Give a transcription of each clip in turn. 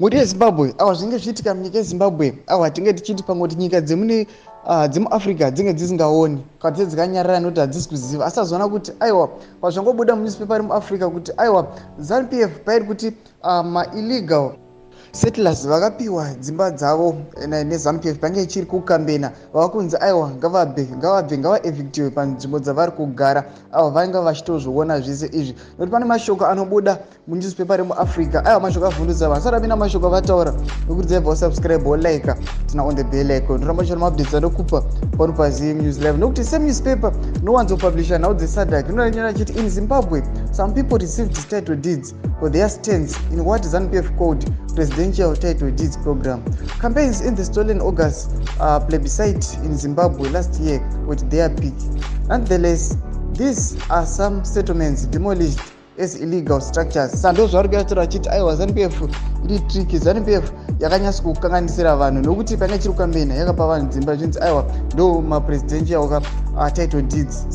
Muri yeZimbabwe awa zvinge zviitika munyika yeZimbabwe awa tinge tichiti pamwe kuti nyika dzemuAfrica dzinge dzisingaoni kana kuti dzikanyarara nekuti hadzisi kuziva asi azoona kuti aiwa pazvangobuda munewspaper remuAfrica kuti aiwa ZANU-PF pairi kuti ma-illegal settlers vakapiwa dzimba dzavo neZANU-PF pange ichiri kukambena vavakunzi aiwa ngavaevictiwe panzvimbo dzavari kugara avo vainge vachitozviona zvese izvi nokuti pane mashoko anobuda munewspaper remuAfrica aiwa mashoko avhundutsa vanhu asati apinda mashoko avataura nokuti dzebva usubscribe wolike tina on the bell icon toramba chona maupdates anokupa pano paZim News Live nokuti same newspaper nowanzopublisha nhau dzeSADC rinonyora chiti in Zimbabwe some people received title deeds for their stands in what ZANU-PF called presidential title deeds program. Campaigns in the stolen August plebiscite in Zimbabwe last year with their peak. Nonetheless, these are some settlements demolished as illegal structures. Sando zvari kuyatora chiti aiwa ZANU-PF iri tricky. ZANU-PF yakanyasa kukanganisira vanhu nokuti pane chiri kukambena yakapa vanhu dzimba zvinzi aiwa ndo mapresidential title deeds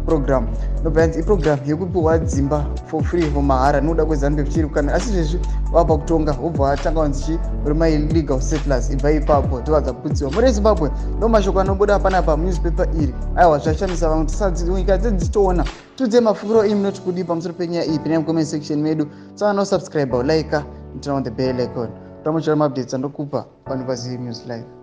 program nobva yanzi iprogram yekupiwa dzimba for free for mahara nokuda kweZANU-PF chiri kukambena asi izvezvi vabva kutonga vobva vatanga vanzi uri ma-illegal settlers ibva ipapo tobva kuputsiwa muri Zimbabwe ndo mashoko anobuda panapa munewspaper iri aiwa zvashamisa vamwe nyika dzedu dzichitoona tudze mafungiro imi noti kudi pamusoro penyaya iyi pinai mucomment section medu tsana no subscribe like turn on the bell icon tutamuchira maupdates andokupa pano paZim News Live.